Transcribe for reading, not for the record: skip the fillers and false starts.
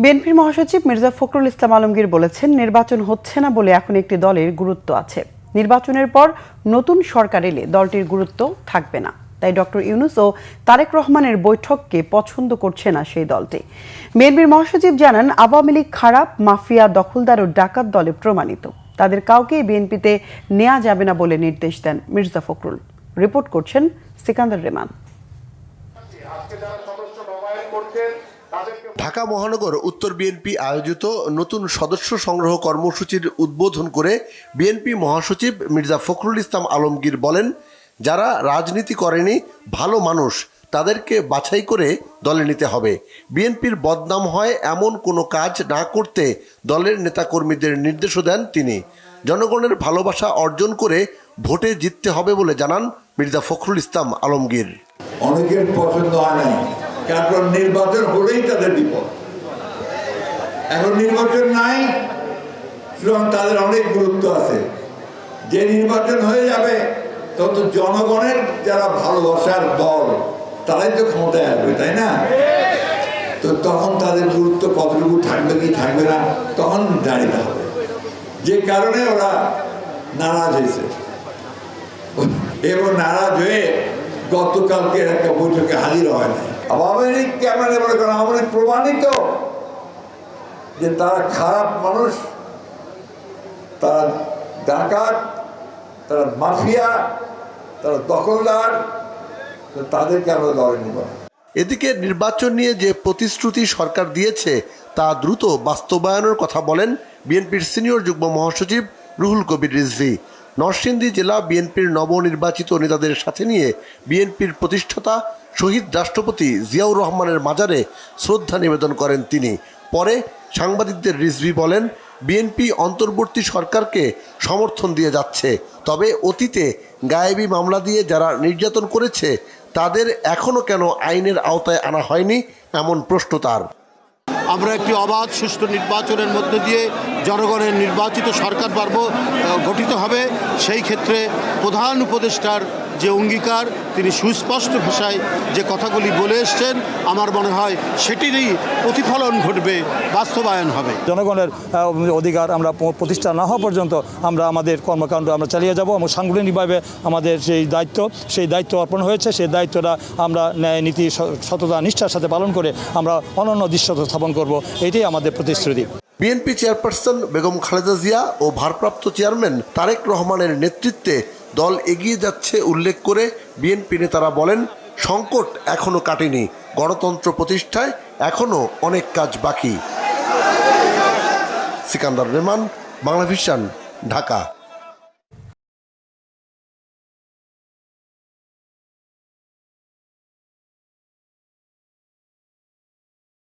বিএনপির মহাসচিব মির্জা ফখরুল ইসলাম আলমগীর বলেছেন, নির্বাচন হচ্ছে না বলে এখন একটি দলের গুরুত্ব আছে। নির্বাচনের পর নতুন সরকার এলে দলটির গুরুত্ব থাকবে না। তাই ডক্টর ইউনূস ও তারেক রহমানের বৈঠককে পছন্দ করছে না সেই দলটি। বিএনপির মহাসচিব জানান, আওয়ামী লীগ খারাপ, মাফিয়া, দখলদার ও ডাকাত দলে প্রমাণিত। তাদের কাউকেই বিএনপিতে নেওয়া যাবে না বলে নির্দেশ দেন মির্জা ফখরুল। রিপোর্ট করছেন সিকান্দার রেমান। ঢাকা মহানগর উত্তর বিএনপি আয়োজিত নতুন সদস্য সংগ্রহ কর্মসূচির উদ্বোধন করে বিএনপি মহাসচিব মির্জা ফখরুল ইসলাম আলমগীর বলেন, যারা রাজনীতি করেনি, ভালো মানুষ, তাদেরকে বাছাই করে দলে নিতে হবে। বিএনপির বদনাম হয় এমন কোনো কাজ না করতে দলের নেতাকর্মীদের নির্দেশও দেন তিনি। জনগণের ভালোবাসা অর্জন করে ভোটে জিততে হবে বলে জানান মির্জা ফখরুল ইসলাম আলমগীর। অনেকের পছন্দ হয় নাই, কারণ নির্বাচন হলেই তাদের বিপদ। এখন নির্বাচন নাই, সুতরাং তাদের অনেক গুরুত্ব আছে। যে নির্বাচন হয়ে যাবে তত জনগণের যারা ভালোবাসার দল তারাই তো ক্ষমতায় আসবে, তাই না? তো তখন তাদের গুরুত্ব কতটুকু থাকবে কি থাকবে না তখন দাঁড়িয়ে হবে। যে কারণে ওরা নারাজ হয়েছে এবং নারাজ হয়ে গতকালকে একটা বৈঠকে হাজির হয় না। আওয়ামী লীগকে আমরা মনে করেন আওয়ামী লীগ প্রমাণিত যে তারা খারাপ মানুষ, তারা ডাকাত, তারা মাফিয়া, তারা দখলদার, তাদেরকে আমরা দলে নিব। এদিকে নির্বাচন নিয়ে যে প্রতিশ্রুতি সরকার দিয়েছে তা দ্রুত বাস্তবায়নের কথা বলেন বিএনপির সিনিয়র যুগ্ম মহাসচিব রুহুল কবির রিজভী। নরসিংদী জেলা বিএনপির নবনির্বাচিত নেতাদের সাথে নিয়ে বিএনপির প্রতিষ্ঠাতা শহীদ রাষ্ট্রপতি জিয়াউর রহমানের মাজারে শ্রদ্ধা নিবেদন করেন তিনি। পরে সাংবাদিকদের রিজভী বলেন, বিএনপি অন্তর্বর্তী সরকারকে সমর্থন দিয়ে যাচ্ছে, তবে অতীতে গায়েবী মামলা দিয়ে যারা নির্যাতন করেছে তাদের এখনও কেন আইনের আওতায় আনা হয়নি, এমন প্রশ্ন তার। আমরা একটি অবাধ সুষ্ঠু নির্বাচনের মধ্যে দিয়ে জনগণের নির্বাচিত সরকার গঠিত হবে। সেই ক্ষেত্রে প্রধান উপদেষ্টার যে অঙ্গীকার, তিনি সুস্পষ্ট ভাষায় যে কথাগুলি বলে এসছেন, আমার মনে হয় সেটিরই প্রতিফলন ঘটবে, বাস্তবায়ন হবে। জনগণের অধিকার আমরা প্রতিষ্ঠা না হওয়া পর্যন্ত আমরা আমাদের কর্মকাণ্ড আমরা চালিয়ে যাব এবং সাংগঠনিকভাবে আমাদের সেই দায়িত্ব অর্পণ হয়েছে। সেই দায়িত্বটা আমরা ন্যায়, নীতি, সততা, নিষ্ঠার সাথে পালন করে আমরা অনন্য দৃশ্যতা স্থাপন করব, এটাই আমাদের প্রতিশ্রুতি। বিএনপি চেয়ারপারসন বেগম খালেদা জিয়া ও ভারপ্রাপ্ত চেয়ারম্যান তারেক রহমানের নেতৃত্বে দল এগিয়ে যাচ্ছে উল্লেখ করে বিএনপি নেতারা বলেন, সংকট এখনও কাটেনি, গণতন্ত্র প্রতিষ্ঠায় এখনও অনেক কাজ বাকি। সিকান্দার রেমান, বাংলাভিশন, ঢাকা।